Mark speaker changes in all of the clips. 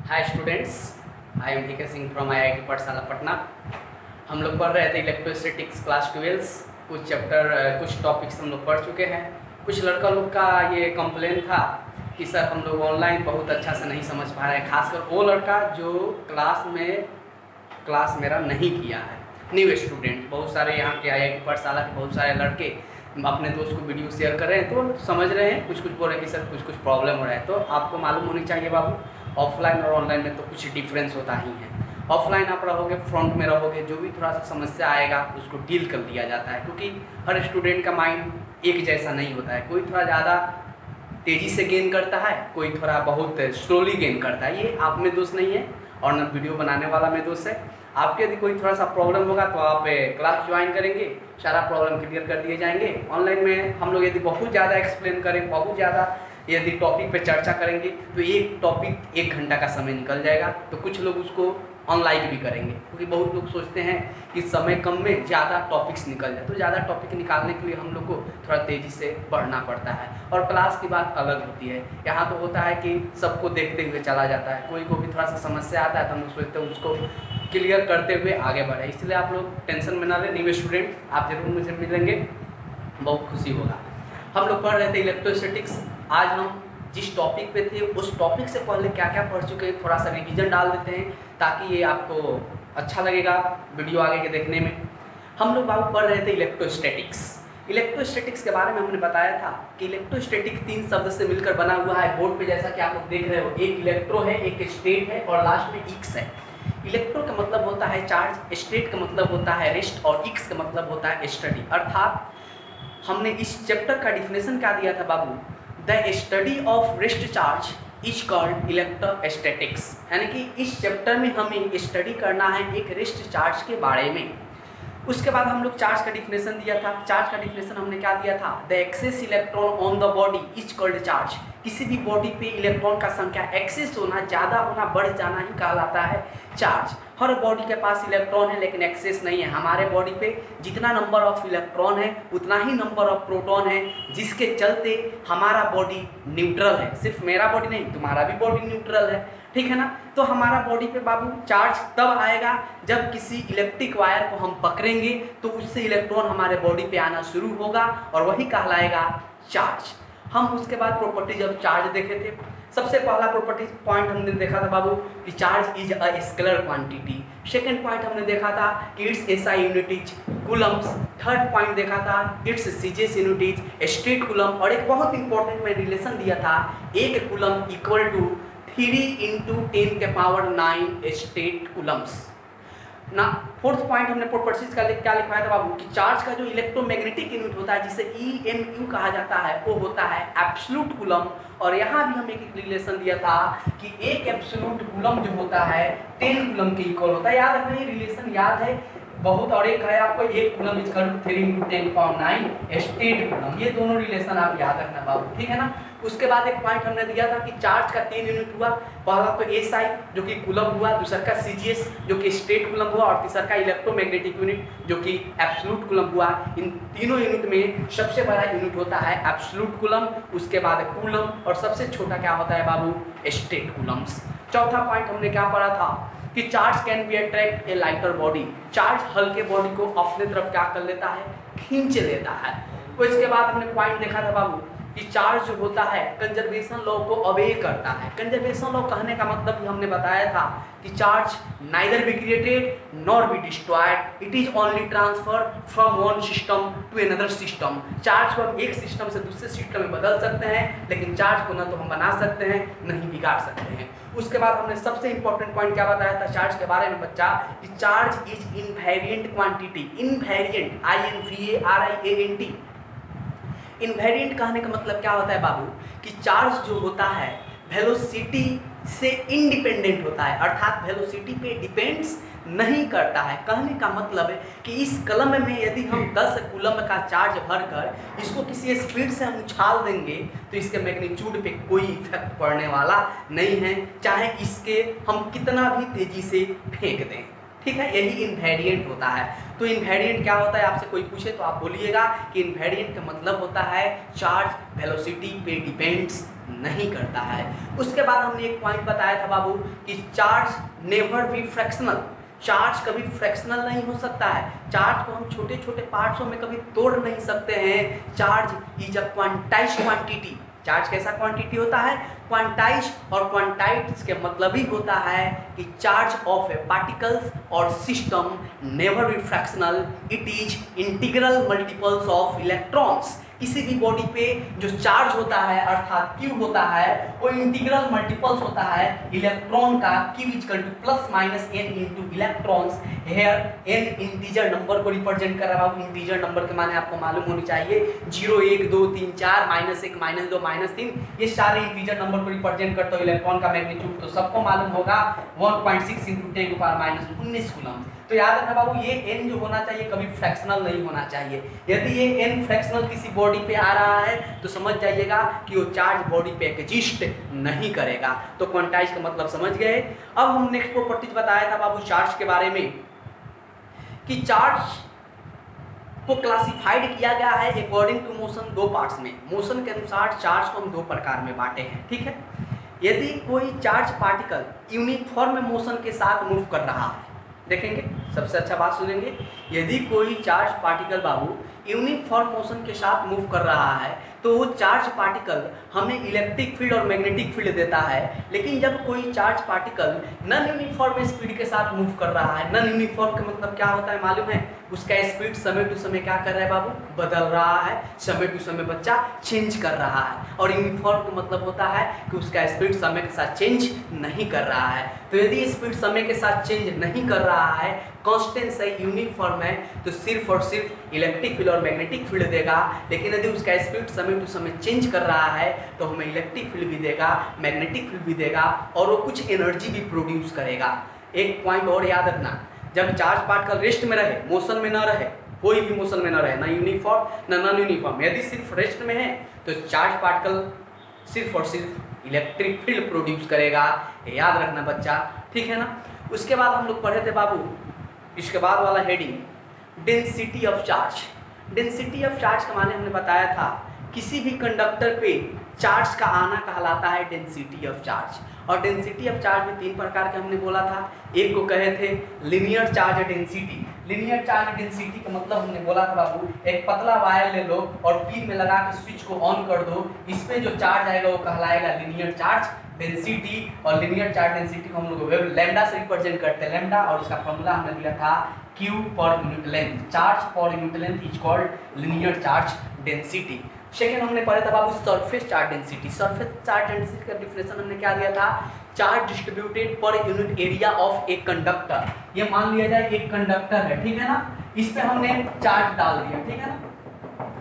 Speaker 1: Hi students, I am D के Singh from IIT पाठशाला पटना। हम लोग पढ़ रहे थे इलेक्ट्रोस्टैटिक्स क्लास 12। कुछ टॉपिक्स हम लोग पढ़ चुके हैं। कुछ लड़का लोग का ये कंप्लेन था कि सर हम लोग ऑनलाइन बहुत अच्छा से नहीं समझ पा रहे हैं, खासकर वो लड़का जो क्लास मेरा नहीं किया है। न्यू स्टूडेंट बहुत सारे यहाँ के IIT पाठशाला के बहुत सारे लड़के अपने दोस्त को वीडियो शेयर कर रहे हैं तो समझ रहे हैं, कुछ बोल रहे हैं कि सर कुछ प्रॉब्लम हो रहा है। तो आपको मालूम होनी चाहिए बाबू, ऑफलाइन और ऑनलाइन में तो कुछ डिफरेंस होता ही है। ऑफलाइन आप रहोगे, फ्रंट में रहोगे, जो भी थोड़ा सा समस्या आएगा उसको डील कर दिया जाता है, क्योंकि हर स्टूडेंट का माइंड एक जैसा नहीं होता है। कोई थोड़ा ज़्यादा तेज़ी से गेन करता है, कोई थोड़ा बहुत स्लोली गेन करता है। ये आप में दोष नहीं है और न वीडियो बनाने वाला में दोष है। आपके यदि कोई थोड़ा सा प्रॉब्लम होगा तो आप क्लास ज्वाइन करेंगे, सारा प्रॉब्लम क्लियर कर दिए जाएंगे। ऑनलाइन में हम लोग यदि बहुत ज़्यादा एक्सप्लेन करें, बहुत ज़्यादा यदि टॉपिक पे चर्चा करेंगे तो एक टॉपिक 1 घंटा का समय निकल जाएगा। तो कुछ लोग उसको अनलाइक भी करेंगे, क्योंकि बहुत लोग सोचते हैं कि समय कम में ज़्यादा टॉपिक्स निकल जाए। तो ज़्यादा टॉपिक निकालने के लिए हम लोग को थोड़ा तेज़ी से बढ़ना पड़ता है। और क्लास की बात अलग होती है। यहाँ तो होता है कि सबको देखते हुए चला जाता है, कोई को भी थोड़ा सा समस्या आता है तो हम लोग सोचते हैं उसको क्लियर करते हुए आगे बढ़े। इसलिए आप लोग टेंशन में ना लें। न्यू स्टूडेंट आप जरूर मुझे मिलेंगे, बहुत खुशी होगा। हम लोग पढ़ रहे थे इलेक्ट्रोस्टैटिक्स। आज हम जिस टॉपिक पे थे उस टॉपिक से पहले क्या क्या पढ़ चुके हैं थोड़ा सा रिवीजन डाल देते हैं, ताकि ये आपको अच्छा लगेगा वीडियो आगे के देखने में। हम लोग बाबू पढ़ रहे थे इलेक्ट्रोस्टैटिक्स। इलेक्ट्रोस्टैटिक्स के बारे में हमने बताया था कि इलेक्ट्रोस्टैटिक 3 शब्द से मिलकर बना हुआ है। बोर्ड पे जैसा कि आप लोग देख रहे हो, एक इलेक्ट्रो है, एक स्टेट है और लास्ट में इक्स है। इलेक्ट्रो का मतलब होता है चार्ज, स्टेट का मतलब होता है रेस्ट और इक्स का मतलब होता है स्टडी। अर्थात हमने इस चैप्टर का डिफिनेशन क्या दिया था बाबू, the study of rest charge is called electrostatics. यानी कि इस चैप्टर में हमें स्टडी करना है एक रेस्ट चार्ज के बारे में। उसके बाद हम लोग चार्ज का डिफिनेशन दिया था। चार्ज का डिफिनेशन हमने क्या दिया था, the excess electron on the body is called charge. किसी भी बॉडी पे इलेक्ट्रॉन का संख्या एक्सेस होना, ज़्यादा होना, बढ़ जाना ही कहलाता है चार्ज। हर बॉडी के पास इलेक्ट्रॉन है लेकिन एक्सेस नहीं है। हमारे बॉडी पे जितना नंबर ऑफ इलेक्ट्रॉन है उतना ही नंबर ऑफ प्रोटॉन है, जिसके चलते हमारा बॉडी न्यूट्रल है। सिर्फ मेरा बॉडी नहीं, तुम्हारा भी बॉडी न्यूट्रल है, ठीक है ना। तो हमारा बॉडी पे बाबू चार्ज तब आएगा जब किसी इलेक्ट्रिक वायर को हम पकड़ेंगे तो उससे इलेक्ट्रॉन हमारे बॉडी पे आना शुरू होगा और वही कहलाएगा चार्ज। हम उसके बाद प्रॉपर्टीज ऑफ चार्ज देखे थे। सबसे पहला प्रॉपर्टी पॉइंट हमने देखा था बाबू कि charge is a scalar quantity. Second point हमने देखा था कि its SI unit is coulombs. Third point देखा था its CGS unit is stat coulomb. और एक बहुत इंपॉर्टेंट में रिलेशन दिया था, 1 coulomb equal to 3 × 10⁹ stat coulombs ना। फोर्थ पॉइंट हमने प्रॉपर्टीज का क्या लिखवाया था बाबू कि चार्ज का जो इलेक्ट्रोमैग्नेटिक यूनिट होता है जिसे EMU कहा जाता है वो होता है एब्सोल्यूट कूलम। और यहाँ भी हमें एक रिलेशन दिया था कि एक एब्सोल्यूट कूलम जो होता है 10 कूलम के इक्वल होता है। याद रखना, ये रिलेशन याद है बहुत। और एक है आपको 1 coulomb is equal to 3 × 10⁹ stat coulomb. ये दोनों रिलेशन आप याद रखना बाबू, ठीक है ना। उसके बाद एक पॉइंट हमने दिया था कि चार्ज का 3 यूनिट हुआ। पहला तो SI जो कि कूलम हुआ, दूसरा का CGS जो कि स्टेट कूलम हुआ और तीसरा का इलेक्ट्रोमैग्नेटिक यूनिट जो कि एब्सोल्यूट कूलम हुआ। इन तीनों यूनिट में सबसे बड़ा यूनिट होता है एब्सोल्यूट कूलम, उसके बाद कूलम और सबसे छोटा क्या होता है बाबू, स्टेट कूलम्स। चौथा पॉइंट हमने क्या पढ़ा था कि charge can be attract A lighter body. Charge हल्के बॉडी को अपने तरफ क्या कर लेता है, खींच लेता है। तो इसके बाद हमने पॉइंट देखा था बाबू कि चार्ज जो होता है कंजर्वेशन लॉ को अवे करता है। कंजर्वेशन लॉ कहने का मतलब भी हमने बताया था कि charge neither be created nor be destroyed, it is only transfer from one system to another system. Charge को हम एक सिस्टम से दूसरे सिस्टम में बदल सकते हैं, लेकिन चार्ज को न तो हम बना सकते हैं न ही बिगाड़ सकते हैं। उसके बाद हमने सबसे इंपॉर्टेंट पॉइंट क्या बताया था चार्ज के बारे में बच्चा, कि charge is invariant quantity. Invariant INVARIANT। Invariant कहने का मतलब क्या होता है बाबू कि चार्ज जो होता है वेलोसिटी से इंडिपेंडेंट होता है, अर्थात वेलोसिटी पे डिपेंड्स नहीं करता है। कहने का मतलब है कि इस कलम में यदि हम 10 कूलम का चार्ज भरकर इसको किसी स्पीड से हम उछाल देंगे तो इसके मैग्नीट्यूड पे कोई इफेक्ट पड़ने वाला नहीं है, चाहे इसके हम कितना भी तेजी से फेंक दें, ठीक है। यही इनवेरिएंट होता है। तो इनवेरिएंट क्या होता है, आपसे कोई पूछे तो आप बोलिएगा कि इनवेरिएंट का मतलब होता है चार्ज वेलोसिटी पे डिपेंड्स नहीं करता है। उसके बाद हमने एक पॉइंट बताया था बाबू कि charge never be fractional, charge कभी फ्रैक्शनल नहीं हो सकता है, चार्ज को हम छोटे छोटे पार्ट्सों में कभी तोड़ नहीं सकते हैं। Charge is a quantized quantity, charge कैसा क्वांटिटी होता है, क्वांटाइज, और क्वांटाइज के मतलब ही होता है कि चार्ज ऑफ ए पार्टिकल्स और system never be fractional, it is integral multiples of electrons. किसी भी बॉडी पे जो चार्ज होता है अर्थात क्यू होता है वो इंटीग्रल मल्टीपल्स होता है इलेक्ट्रॉन का, Q equal to plus minus N into electrons. Here N integer number को रिप्रेजेंट कर रहा है। इंटीजर नंबर के माने आपको मालूम होनी चाहिए, 0 1 2 3 4 -1 -2 -3, ये सारे इंटीजर नंबर को रिप्रेजेंट करते हो इलेक्ट्रॉन का मैग्नीट्यूड तो सबको मालूम होगा 1.6 × 10⁻⁻19 कूलम। तो याद रखना बाबू ये n जो होना चाहिए कभी फ्रैक्शनल नहीं होना चाहिए। यदि ये n फ्रैक्शनल किसी बॉडी पे आ रहा है तो समझ जाइएगा कि वो चार्ज बॉडी पे एग्जिस्ट नहीं करेगा। तो क्वांटाइज का मतलब समझ गए। अब हम नेक्स्ट प्रॉपर्टीज बताया था बाबू चार्ज के बारे में कि चार्ज को क्लासिफाइड किया गया है अकॉर्डिंग टू मोशन दो पार्ट्स में। मोशन के अनुसार चार्ज को हम दो प्रकार में बांटे हैं, ठीक है। यदि कोई चार्ज पार्टिकल यूनिफॉर्म मोशन के साथ मूव कर रहा है, देखेंगे सबसे अच्छा बात सुनेंगे, यदि कोई चार्ज पार्टिकल बाबू यूनिफॉर्म मोशन के साथ मूव कर रहा है तो वो चार्ज पार्टिकल हमें इलेक्ट्रिक फील्ड और मैग्नेटिक फील्ड देता है। लेकिन जब कोई charge particle non uniform speed के साथ मूव कर रहा है, नॉन यूनिफॉर्म का मतलब क्या होता है मालूम है, उसका स्पीड समय टू समय क्या कर रहा है बाबू, बदल रहा है, समय टू समय बच्चा चेंज कर रहा है। और यूनिफॉर्म का मतलब होता है कि उसका स्पीड समय के साथ चेंज नहीं कर रहा है। तो यदि स्पीड समय के साथ चेंज नहीं कर रहा है, कांस्टेंट से यूनिफॉर्म है, तो सिर्फ और सिर्फ इलेक्ट्रिक फील्ड और मैग्नेटिक फील्ड देगा। लेकिन यदि उसका स्पीड समय टू समय चेंज कर रहा है तो हमें इलेक्ट्रिक फील्ड भी देगा, मैग्नेटिक फील्ड भी देगा और वो कुछ एनर्जी भी प्रोड्यूस करेगा। एक पॉइंट और याद रखना, जब चार्ज पार्टिकल रेस्ट में रहे, मोशन में ना रहे, कोई भी मोशन में ना रहे, ना यूनिफॉर्म ना नॉन यूनिफॉर्म, यदि सिर्फ रेस्ट में है तो चार्ज पार्टिकल सिर्फ और सिर्फ इलेक्ट्रिक फील्ड प्रोड्यूस करेगा। याद रखना बच्चा, ठीक है ना। उसके बाद हम लोग पढ़े थे बाबू, इसके बाद वाला heading density of charge. Density of charge का माने हमने बताया था किसी भी कंडक्टर पे चार्ज का आना कहलाता है डेंसिटी ऑफ चार्ज। और डेंसिटी ऑफ चार्ज में तीन प्रकार के हमने बोला था, एक को कहे थे linear charge density. Linear charge density का मतलब हमने बोला था बाबू, एक पतला वायर ले लो और पिन में लगा के स्विच को ऑन कर दो, इस पे जो चार्ज आएगा वो कहलाएगा लिनियर चार्ज डेंसिटी। और लिनियर चार्ज डेंसिटी को हम लोग लैम्डा से रिप्रेजेंट करते हैं, लैम्डा, और इसका फॉर्मूला हमने दिया था Q per unit length, charge per unit length is called linear charge density. Second हमने पढ़ा था बाबू surface charge density. Surface charge density का डिफिनेशन हमने क्या दिया था, charge distributed per unit area of a conductor. ये मान लिया जाए एक कंडक्टर है, ठीक है ना, इस पे हमने चार्ज डाल दिया, ठीक है ना।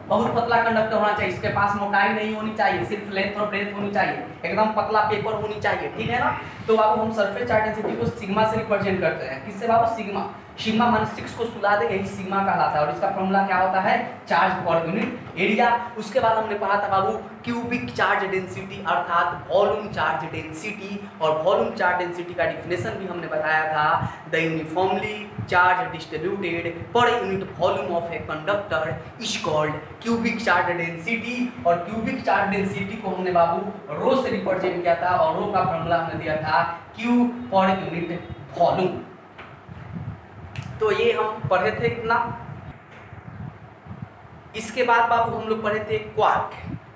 Speaker 1: बहुत पतला कंडक्टर होना चाहिए, इसके पास मोटाई नहीं होनी चाहिए, सिर्फ लेंथ और ब्रेथ होनी चाहिए, एकदम पतला पेपर होनी चाहिए, ठीक है ना। तो बाबू हम सरफेस चार्ज डेंसिटी को सिग्मा से रिप्रेजेंट करते हैं, किससे बाबू, सिग्मा। सिग्मा माने 6 को सुला दे, यही सिग्मा कहलाता है। और इसका फॉर्मूला क्या होता है, चार्ज पर यूनिट एरिया। उसके बाद हमने पढ़ा था बाबू क्यूबिक चार्ज डेंसिटी अर्थात वॉल्यूम चार्ज डेंसिटी। और वॉल्यूम चार्ज डेंसिटी का डिफिनेशन भी हमने बताया था, the uniformly charge distributed per unit volume of a conductor is called cubic charge density. और क्यूबिक चार्ज डेंसिटी को हमने बाबू रो से रिप्रेजेंट किया था और रो का फॉर्मूला हमने दिया था क्यू पर यूनिट वॉल्यूम। तो ये हम पढ़े थे कितना। इसके बाद बाबू हम लोग पढ़े थे क्वार्क।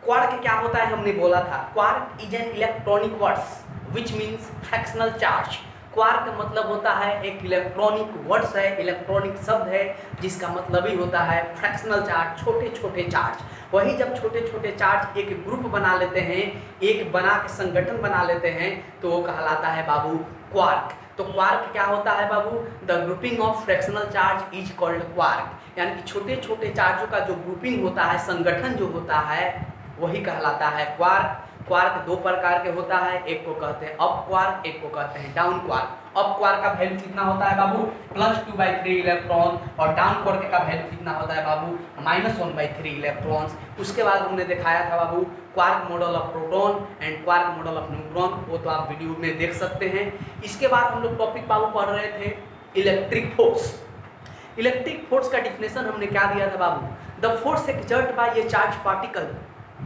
Speaker 1: क्वार्क क्या होता है हमने बोला था, quark is an electronic words which means fractional charge. Quark का मतलब होता है एक इलेक्ट्रॉनिक वर्ड्स है, इलेक्ट्रॉनिक शब्द है जिसका मतलब ही होता है फ्रैक्शनल चार्ज, छोटे छोटे चार्ज। वही जब छोटे छोटे चार्ज एक ग्रुप बना लेते हैं, एक बना के संगठन बना लेते हैं, तो वो कहलाता है बाबू क्वार्क। तो क्वार्क क्या होता है बाबू, the grouping of fractional charge is called quark. यानी कि छोटे छोटे चार्जों का जो ग्रुपिंग होता है, संगठन जो होता है, वही कहलाता है क्वार्क। क्वार्क दो प्रकार के होता है, एक को कहते हैं अप क्वार्क, एक को कहते हैं डाउन क्वार्क। अप क्वार्क का वैल्यू कितना होता है बाबू, +2/3 इलेक्ट्रॉन, और डाउन क्वार्क का वैल्यू कितना होता है बाबू, -1/3 इलेक्ट्रॉन्स। उसके बाद हमने दिखाया था बाबू quark model of proton and quark model of neutron, वो तो आप वीडियो में देख सकते हैं। इसके बाद हम लोग टॉपिक बाबू पढ़ रहे थे इलेक्ट्रिक फोर्स। इलेक्ट्रिक फोर्स का डिफिनेशन हमने क्या दिया था बाबू, the force exert by a charge particle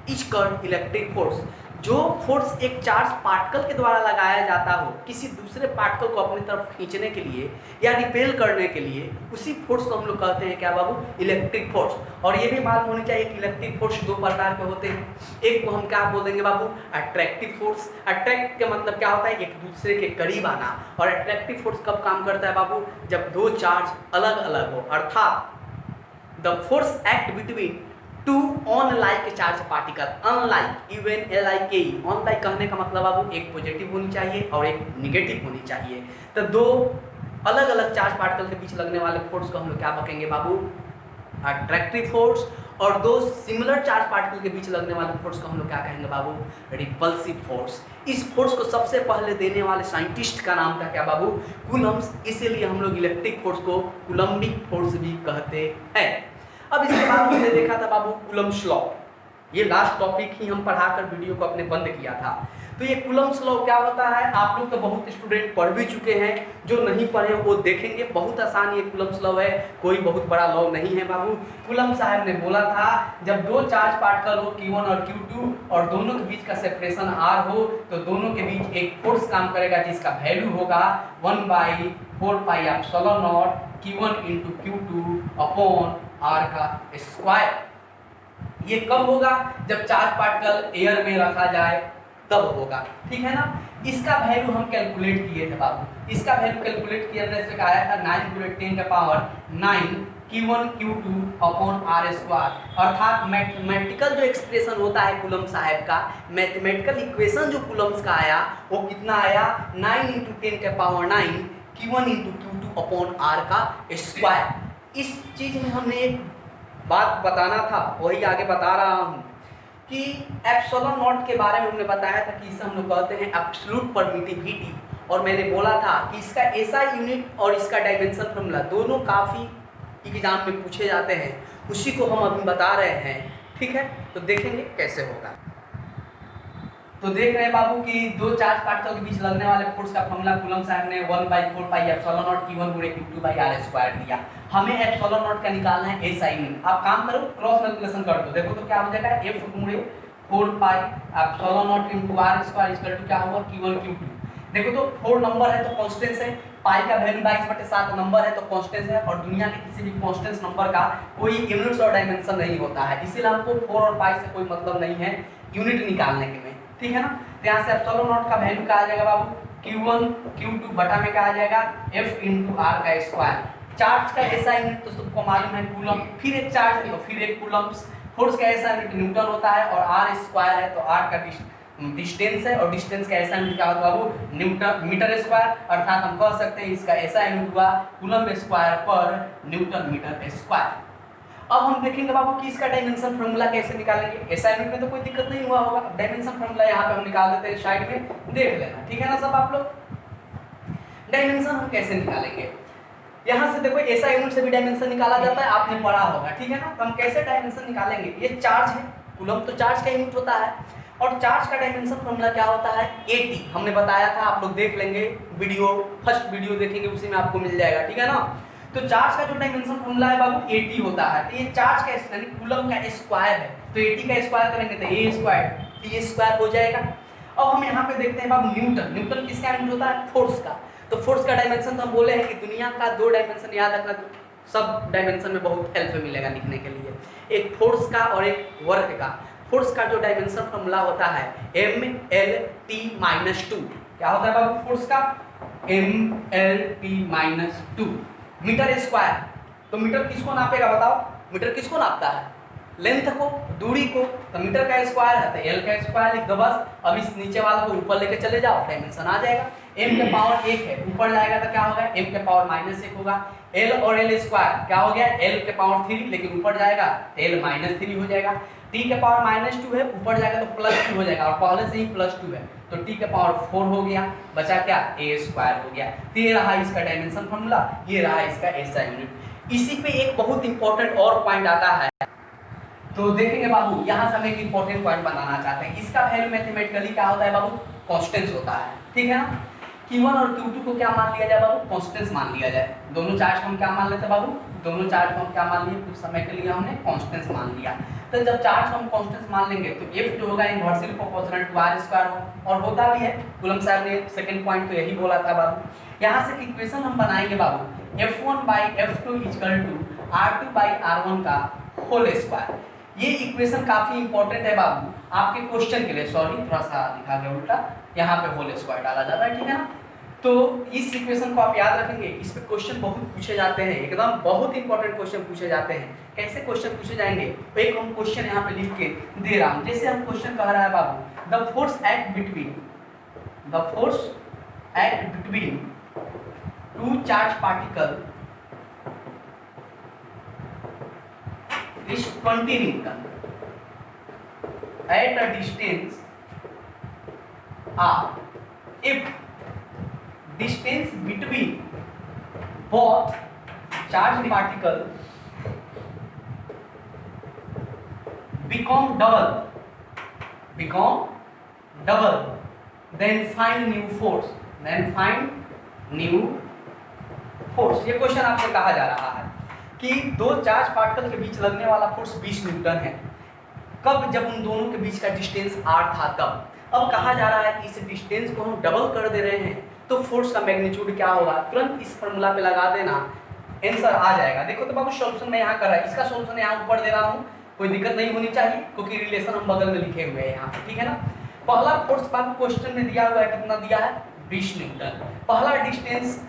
Speaker 1: is called electric force. जो फोर्स एक चार्ज पार्टिकल के द्वारा लगाया जाता हो किसी दूसरे पार्टिकल को अपनी तरफ खींचने के लिए या रिपेल करने के लिए, उसी फोर्स को हम लोग कहते हैं क्या बाबू, इलेक्ट्रिक फोर्स। और ये भी मालूम होनी चाहिए कि इलेक्ट्रिक फोर्स दो प्रकार के होते हैं। एक को हम क्या बोल देंगे बाबू, अट्रैक्टिव फोर्स। अट्रैक्ट का मतलब क्या होता है, एक दूसरे के करीब आना। और अट्रैक्टिव फोर्स कब काम करता है बाबू, जब दो चार्ज अलग अलग हो, अर्थात the force act between to unlike charge particle. Unlike, UNLIKE, unlike कहने का मतलब बाबू एक पॉजिटिव होनी चाहिए और एक निगेटिव होनी चाहिए। तो दो अलग अलग चार्ज पार्टिकल के बीच लगने वाले फोर्स को हम लोग क्या कहेंगे बाबू, अट्रैक्टिव फोर्स। और दो सिमिलर चार्ज पार्टिकल के बीच लगने वाले फोर्स को हम लोग क्या कहेंगे बाबू, रिपल्सिव फोर्स। इस फोर्स को सबसे पहले देने वाले साइंटिस्ट का नाम था क्या बाबू, कूलम्ब्स। इसीलिए हम लोग इलेक्ट्रिक फोर्स को कूलम्बिक फोर्स भी कहते हैं। अब इसके बाद हमने देखा था बाबू कूलम्ब्स लॉ। ये लास्ट टॉपिक ही हम पढ़ाकर वीडियो को अपने बंद किया था। तो ये कूलम्ब्स लॉ क्या होता है, आप लोग तो बहुत स्टूडेंट पढ़ भी चुके हैं, जो नहीं पढ़े वो देखेंगे। बहुत आसान ये कूलम्ब्स लॉ है, कोई बहुत बड़ा लॉ नहीं है बाबू। कूलम्ब साहब ने बोला था जब दो चार्ज पार्टिकल हो Q1 और Q2 और दोनों के बीच का सेपरेशन R हो, तो दोनों के बीच एक फोर्स काम करेगा जिसका वैल्यू होगा 1/4πε0 Q1 × Q2 अपॉन R का स्क्वायर। ये कब होगा, जब चार्ज पार्टिकल एयर में रखा जाए तब होगा, ठीक है ना। इसका वैल्यू हम कैलकुलेट किए थे बाबू। इसका वैल्यू कैलकुलेट किया हमने आया था 9 × 10⁹ Q1 Q2 upon R square. अर्थात मैथमेटिकल जो एक्सप्रेशन होता है कूलम्ब साहब का, मैथमेटिकल इक्वेशन जो कूलम्ब्स का आया वो कितना आया, 9 × 10⁹ Q1 × Q2 अपॉन R का स्क्वायर। इस चीज में हमने एक बात बताना था, वही आगे बता रहा हूँ कि एप्सिलॉन नॉट के बारे में हमने बताया था कि इसे हम लोग कहते हैं एब्सोल्यूट परमिटिविटी। और मैंने बोला था कि इसका एसआई यूनिट और इसका डायमेंशन फॉर्मूला दोनों काफ़ी एग्जाम में पूछे जाते हैं, उसी को हम अभी बता रहे हैं, ठीक है। तो देखेंगे कैसे होगा। तो देख रहे हैं बाबू कि दो चार्ज पार्टिकल के बीच लगने वाले फोर्स का फॉर्मूला कूलम्ब साहब ने 1/4πε0 Q1 × Q2/R² दिया। हमें एप्सिलॉन नॉट का निकालना है एसआई यूनिट। आप काम करो, क्रॉस मल्टीप्लिकेशन कर दो, देखो तो क्या हो जाएगा, F/4πε0 × R² क्या होगा, Q1 Q2। देखो तो 4 नंबर है तो कांस्टेंट है, पाई का वैल्यू 22/7 नंबर है तो कांस्टेंट है। और दुनिया के किसी भी कांस्टेंट नंबर का कोई यूनिट्स और डायमेंशन नहीं होता है, इसीलिए हमको 4 और पाई से कोई मतलब नहीं है यूनिट निकालने के में, ठीक है ना। तो यहाँ से एप्सिलॉन नॉट का वैल्यू क्या आ जाएगा बाबू, Q1 Q2 बटा में क्या आ जाएगा, F/R²। चार्ज का ऐसा यूनिट तो सबको मालूम है कूलम, फिर एक चार्ज है तो फिर एक कूलम्ब्स। फोर्स का ऐसा यूनिट न्यूटन होता है और R² है तो R का डिस्टेंस है और डिस्टेंस का ऐसा यूनिट क्या होता है बाबू, न्यूटन मीटर स्क्वायर। अर्थात हम कह सकते हैं इसका ऐसा यूनिट हुआ कूलम्ब स्क्वायर पर न्यूटन मीटर स्क्वायर। अब हम देखेंगे बाबू कि इसका डायमेंशन फार्मूला कैसे निकालेंगे। ऐसा यूनिट में तो कोई दिक्कत नहीं हुआ होगा, डायमेंशन फार्मूला यहाँ पे हम निकाल देते हैं, साइड में देख लेना, ठीक है ना सब आप लोग। डायमेंशन हम कैसे निकालेंगे, यहाँ से देखो ऐसा यूनिट से भी डायमेंशन निकाला जाता है, आपने पढ़ा होगा, ठीक है ना। तो हम कैसे डायमेंशन निकालेंगे, ये चार्ज है, कूलम्ब तो चार्ज का यूनिट होता है और चार्ज का डायमेंशन फार्मूला क्या होता है, AT। हमने बताया था, आप लोग देख लेंगे वीडियो, फर्स्ट वीडियो देखेंगे उसी में आपको मिल जाएगा, ठीक है ना। तो चार्ज का जो डायमेंशन फार्मूला है बाबू AT होता है। तो ये चार्ज का यानी कूलम्ब का स्क्वायर है, तो AT का स्क्वायर करेंगे तो A² हो जाएगा। अब हम यहाँ पे देखते हैं बाबू न्यूटन। न्यूटन किसका यूनिट होता है, फोर्स का। तो फोर्स का डायमेंशन तो हम बोले हैं कि दुनिया का 2 डायमेंशन याद रखना, सब डायमेंशन में बहुत हेल्प मिलेगा लिखने के लिए, एक फोर्स का और एक वर्क का। फोर्स का जो डायमेंशन फॉर्मूला होता है MLT-2। क्या होता है बाबू फोर्स का, MLT-2 मीटर स्क्वायर। तो मीटर किसको नापेगा बताओ, मीटर किसको नापता है, लेंथ को, दूरी को। तो मीटर का स्क्वायर है तो L का स्क्वायर लिख दो बस। अब इस नीचे वाले को ऊपर लेके चले जाओ, डायमेंशन आ जाएगा। m के पावर 1 है, ऊपर जाएगा तो क्या होगा, m के पावर -1 होगा। L और L स्क्वायर क्या हो गया, L के पावर 3, लेकिन ऊपर जाएगा L -3 हो जाएगा। t के पावर -2 है, ऊपर जाएगा तो +2 हो जाएगा और पहले से ही +2 है तो t के पावर 4 हो गया, बचा क्या, a² हो गया। तो ये रहा इसका डायमेंशन फॉर्मूला, ये रहा इसका SI यूनिट। इसी पे एक बहुत इंपॉर्टेंट और पॉइंट आता है, तो देखेंगे बाबू यहाँ से हम एक इंपॉर्टेंट पॉइंट बनाना चाहते हैं। इसका वैल्यू मैथमेटिकली क्या होता है बाबू, कांस्टेंट होता है, ठीक है ना। Q1 और Q2 को क्या मान लिया जाए बाबू, कांस्टेंट्स मान लिया जाए। दोनों चार्ज को हम क्या मान लेते बाबू, दोनों चार्ज को हम क्या मान लिए, कुछ समय के लिए हमने कांस्टेंट्स मान लिया। तो जब चार्ज को हम कांस्टेंट्स मान लेंगे तो F जो होगा inversely proportional to R square हो, और होता भी है। कूलम्ब साहब ने सेकंड पॉइंट तो यही बोला था बाबू। यहाँ से इक्वेशन हम बनाएंगे बाबू, F1/F2 = R2/R1 का होल स्क्वायर। ये इक्वेशन काफी इंपॉर्टेंट है बाबू आपके क्वेश्चन के लिए। सॉरी थोड़ा सा लिखा गया उल्टा, यहाँ पे होल स्क्वायर डाला जाता है, ठीक है ना। तो इस इक्वेशन को आप याद रखेंगे, इस पे क्वेश्चन बहुत पूछे जाते हैं, एकदम बहुत इंपॉर्टेंट क्वेश्चन पूछे जाते हैं। कैसे क्वेश्चन पूछे जाएंगे, तो एक हम क्वेश्चन यहाँ पे लिख के दे रहा हूँ। जैसे हम क्वेश्चन कह रहा है बाबू, the force act between two charge particle is 20 Newton at a distance r. If distance between both charged particle become double, then find new force. ये क्वेश्चन आपसे कहा जा रहा है कि दो चार्ज पार्टिकल के बीच लगने वाला फोर्स 20 न्यूटन है। कब, जब उन दोनों के बीच का डिस्टेंस r था तब। अब कहा जा रहा है कि इस डिस्टेंस को हम डबल कर दे रहे हैं तो फोर्स का मैग्नीट्यूड क्या होगा, तुरंत इस फार्मूला पे लगा देना, आंसर आ जाएगा। देखो तो बाबू सॉल्यूशन मैं यहाँ कर रहा है, इसका सॉल्यूशन यहाँ ऊपर दे रहा हूँ, कोई दिक्कत नहीं होनी चाहिए क्योंकि रिलेशन हम बगल में लिखे हुए हैं यहाँ पे, ठीक है ना। पहला फोर्स बाबू क्वेश्चन में दिया हुआ है, कितना दिया है, 20 न्यूटन। पहला डिस्टेंस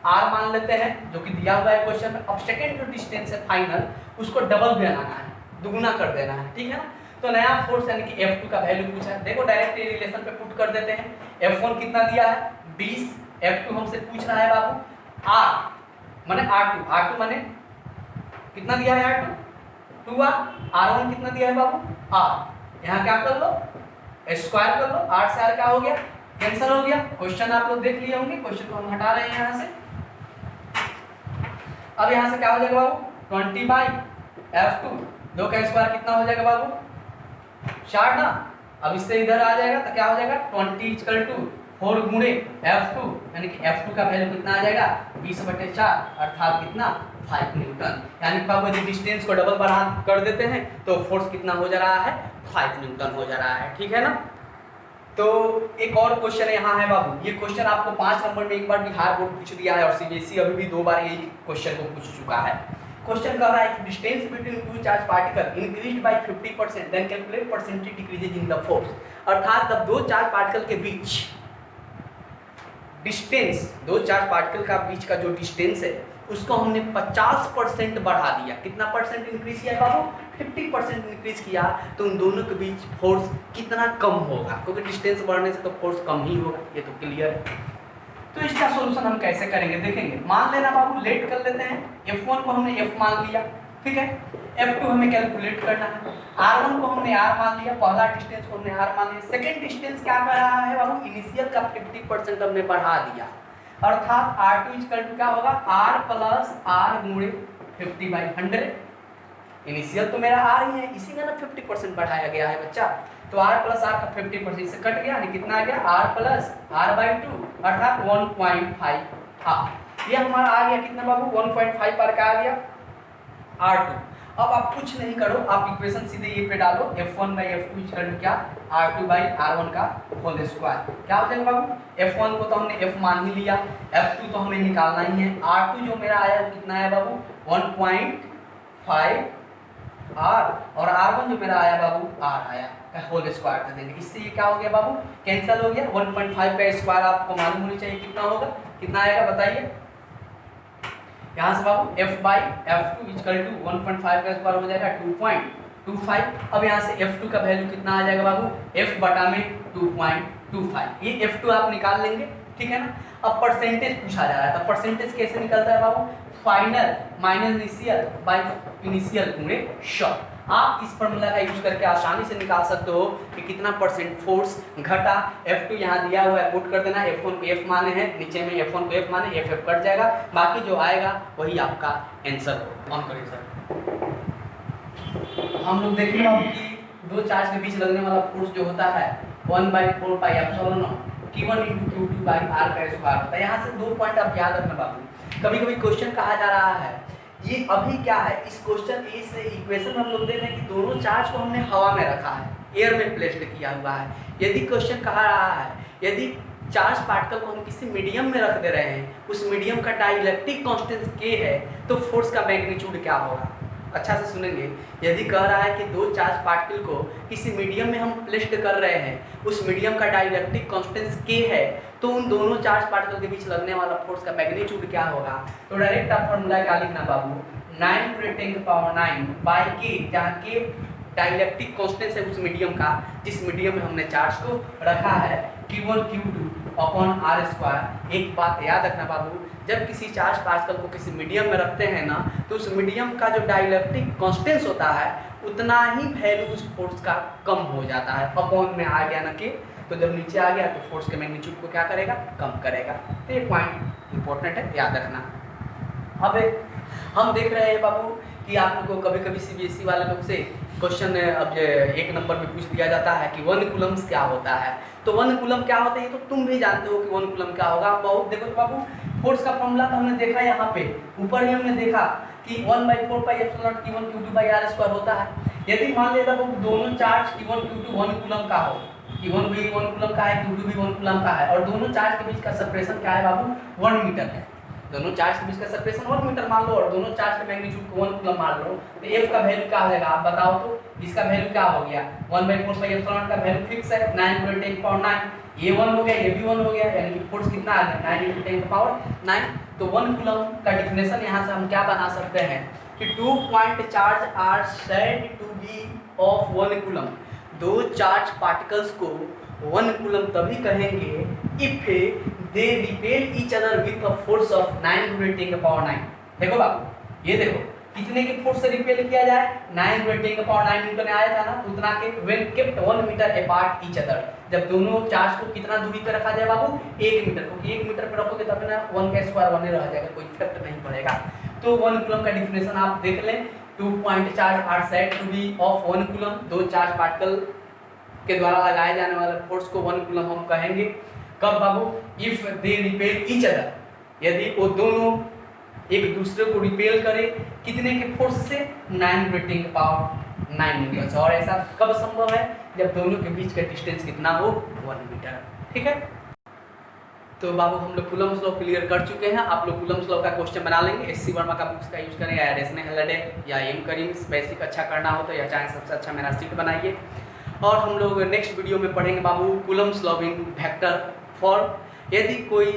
Speaker 1: r मान लेते हैं जो कि दिया हुआ है क्वेश्चन में। अब सेकंड जो डिस्टेंस है फाइनल, उसको डबल बनाना है, दुगुना कर देना है, ठीक है ना। तो नया फोर्स यानी कि F2 का वैल्यू पूछा है। देखो डायरेक्ट रिलेशन पे पुट कर देते हैं। F1 कितना दिया है 20, F2 हमसे पूछ रहा है बाबू R माने R2 माने कितना दिया है R2 2R, R1 कितना दिया है बाबू R। यहाँ क्या कर लो, स्क्वायर कर लो, R से R क्या हो गया, कैंसिल हो गया। क्वेश्चन आप लोग देख लिए होंगे, क्वेश्चन को हम हटा रहे हैं यहाँ से। अब यहाँ से क्या हो जाएगा बाबू 20/F2, 2 का स्क्वायर कितना हो जाएगा बाबू 4 ना। अब इससे इधर आ जाएगा तो क्या हो जाएगा 20 = 4 गुणे F2 यानी कि F2 का वैल्यू कितना आ जाएगा 20/4 अर्थात कितना 5 न्यूटन। यानी बाबू यदि डिस्टेंस को डबल बढ़ा कर देते हैं तो फोर्स कितना हो जा रहा है 5 न्यूटन हो जा रहा है, ठीक है ना। तो एक और क्वेश्चन यहाँ है बाबू, ये क्वेश्चन आपको 5 नंबर में एक बार बिहार बोर्ड पूछ दिया है और सीबीएसई अभी भी 2 बार यही क्वेश्चन को पूछ चुका है। क्वेश्चन कह रहा है distance between two charge particle increased by 50% then calculate percentage decreases in the force. अर्थात जब दो चार्ज पार्टिकल के बीच डिस्टेंस, दो चार्ज पार्टिकल का बीच का जो डिस्टेंस है उसको हमने 50% बढ़ा दिया। कितना परसेंट इंक्रीज किया बाबू 50% इंक्रीज किया, तो उन दोनों के बीच फोर्स कितना कम होगा, क्योंकि डिस्टेंस बढ़ने से तो फोर्स कम ही होगा, ये तो क्लियर है। तो इसका सॉल्यूशन हम कैसे करेंगे देखेंगे। मान लेना बाबू लेट कर लेते हैं, F1 को हमने F मान लिया, ठीक है। F2 हमें कैलकुलेट करना है, R1 को हमने R मान लिया, पहला डिस्टेंस को हमने R मान लिया। सेकंड डिस्टेंस क्या कर रहा है बाबू, इनिशियल का 50% हमने बढ़ा दिया, अर्थात R2 = क्या होगा R + R गुणे 50/100। इनिशियल तो मेरा R ही है, इसी का ना 50% बढ़ाया गया है बच्चा, तो R + R का 50% से कट गया, यानी कितना आ गया R + R/2 अर्थात 1.5 R। ये हमारा आ गया कितना बाबू 1.5 पर का आ गया R2। अब आप कुछ नहीं करो, आप इक्वेशन सीधे ये पे डालो, F1/F2 = क्या R2/R1 का होल स्क्वायर। क्या हो जाएगा बाबू, F1 को तो हमने F मान ही लिया, F2 तो हमें निकालना ही है। R2 जो मेरा आया वो कितना आया बाबू 1.5 R, और R1 जो मेरा आया बाबू R आया का होल स्क्वायर कर देंगे। इससे ये क्या हो गया बाबू कैंसिल हो गया। 1.5 का स्क्वायर आपको मालूम होनी चाहिए कितना होगा, कितना आएगा बताइए। यहाँ से बाबू F/F2 = 1.5 का स्क्वायर हो जाएगा 2.25। अब यहाँ से F2 का वैल्यू कितना आ जाएगा बाबू F/में 2.25, ये F2 आप निकाल लेंगे, ठीक है ना। अब परसेंटेज पूछा जा रहा है, तो परसेंटेज कैसे निकलता है बाबू final minus initial by initial गुणे शॉर्ट। आप इस फॉर्मूला का यूज करके आसानी से निकाल सकते हो कि कितना परसेंट फोर्स घटा। F2 यहाँ दिया हुआ है, पुट कर देना, F1 को F माने हैं, नीचे में F1 को F माने, F कट जाएगा, बाकी जो आएगा वही आपका आंसर होगा। ऑन करिए सर। हम लोग देखेंगे कि दो चार्ज के बीच लगने वाला फोर्स जो होता है 1/4 pi epsilon Q1 into Q2 by R का स्क्वायर होता है। यहाँ से 2 पॉइंट आप याद रखना बाबू। कभी कभी क्वेश्चन कहा जा रहा है, ये अभी क्या है, इस क्वेश्चन ए से इक्वेशन हम लोग देख रहे हैं कि दोनों चार्ज को हमने हवा में रखा है, एयर में प्लेस्ड किया हुआ है। यदि क्वेश्चन कहा रहा है, यदि चार्ज पार्टिकल को हम किसी मीडियम में रख दे रहे हैं, उस मीडियम का डाइलेक्ट्रिक कांस्टेंट k है, तो फोर्स का मैग्नीट्यूड क्या होगा। अच्छा से सुनेंगे। यदि कह रहा है कि दो चार्ज पार्टिकल को किसी मीडियम में हम प्लेस्ड कर रहे हैं, उस मीडियम का डाइलेक्ट्रिक कांस्टेंट k है, तो उन दोनों चार्ज पार्टिकल के बीच लगने वाला फोर्स का मैग्नीट्यूड क्या होगा। तो डायरेक्ट आप फॉर्मूला क्या लिखना बाबू, 9×10⁹ बाई k, जहाँ k डाइलेक्ट्रिक कांस्टेंट है उस मीडियम का, जिस मीडियम में हमने चार्ज को रखा है, Q1 Q2 upon R square. एक बात याद रखना बाबू, जब किसी चार्ज पार्टिकल को किसी मीडियम में रखते हैं ना, तो उस मीडियम का जो डाइलेक्ट्रिक कांस्टेंस होता है, उतना ही वैल्यू उस फोर्स का कम हो जाता है। अपॉन में आ गया ना कि, तो जब नीचे आ गया तो फोर्स के मैग्नीट्यूड को क्या करेगा, कम करेगा। तो ये पॉइंट इंपॉर्टेंट है, याद रखना। अब हम देख रहे हैं बाबू कि आप लोग को कभी कभी CBSE वाले लोग से क्वेश्चन अब 1 नंबर में पूछ दिया जाता है कि 1 कूलम्स क्या होता है। तो 1 कूलम क्या होता है, ये तो तुम भी जानते हो कि 1 कूलम क्या होगा। बहुत देखो तो बाबू, फोर्स का फॉर्मूला तो हमने देखा यहाँ पे, ऊपर ही हमने देखा कि 1/4πε0 Q1 Q2 by R square होता है। यदि मान लेता बाबू दोनों चार्ज Q1 Q2 1 कूलम का हो, Q1 भी 1 कूलम का है, Q2 भी 1 कूलम का है, और दोनों चार्ज के बीच का सेपरेशन क्या है बाबू, 1 मीटर है। दोनों चार्ज के बीच का सेपरेशन 1 मीटर मान लो, और दोनों चार्ज के मैग्नीट्यूड को 1 कूलम मान लो, तो F का वैल्यू क्या हो जाएगा आप बताओ तो। इसका वैल्यू क्या हो गया, 1/4πε0 का वैल्यू फिक्स है 9×10⁹, ये 1 हो गया, ये भी 1 हो गया, यानी कि फोर्स कितना आ गया 9×10⁹। तो 1 कूलम का डेफिनेशन यहाँ से हम क्या बना सकते हैं कि 2 point charge are said to be of 1 coulomb. दो चार्ज पार्टिकल्स को 1 कूलम तभी कहेंगे if they repel each other with a force of 9×10⁹। देखो बाबू, ये देखो कितने के फोर्स से रिपेल किया जाए, 9×10⁹ न्यूटन आया था ना, उतना के when kept 1 metre apart each other. जब दोनों चार्ज को कितना दूरी पे रखा जाए बाबू, 1 मीटर, क्योंकि 1 मीटर पे रखोगे तब ना 1 का स्क्वायर 1 ही रह जाएगा, कोई इफेक्ट नहीं पड़ेगा। तो 1 कूलम का डेफिनेशन आप देख लें, 2 point charge are said to be of 1 coulomb. दो चार्ज पार्टिकल के द्वारा लगाए जाने वाले फोर्स को 1 कूलम हम कहेंगे। कब बाबू, if they repel each other, यदि वो दोनों एक दूसरे को रिपेल करे, कितने के फोर्स से, 9×10⁹ न्यूटन। और ऐसा कब संभव है, जब दोनों के बीच का डिस्टेंस कितना हो, 1 मीटर। ठीक है, तो बाबू हम लोग कूलम्स लॉ क्लियर कर चुके हैं। आप लोग कूलम्स लॉ का क्वेश्चन बना लेंगे, SC वर्मा का बुक्स का यूज करें, या रेसने हेलडे या एम करीम्स। बेसिक अच्छा करना हो तो या चाहे सबसे अच्छा मेरा सीट बनाइए। और हम लोग नेक्स्ट वीडियो में पढ़ेंगे बाबू Coulomb's law in vector form. यदि कोई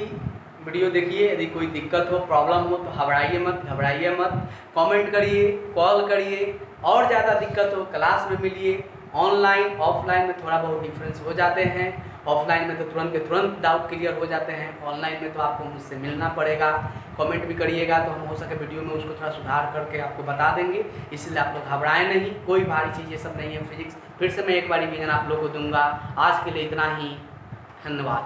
Speaker 1: वीडियो देखिए, यदि कोई दिक्कत हो, प्रॉब्लम हो, तो घबराइए मत, कमेंट करिए, कॉल करिए। और ज़्यादा दिक्कत हो क्लास में मिलिए। ऑनलाइन ऑफलाइन में थोड़ा बहुत डिफरेंस हो जाते हैं, ऑफलाइन में तो तुरंत के तुरंत डाउट क्लियर हो जाते हैं, ऑनलाइन में तो आपको मुझसे मिलना पड़ेगा। कमेंट भी करिएगा तो हम हो सके वीडियो में उसको थोड़ा सुधार करके आपको बता देंगे, इसलिए आप लोग घबराएं नहीं, कोई भारी चीज़ ये सब नहीं है फिजिक्स। फिर से मैं एक बार रिवीजन आप लोग को दूंगा। आज के लिए इतना ही, धन्यवाद।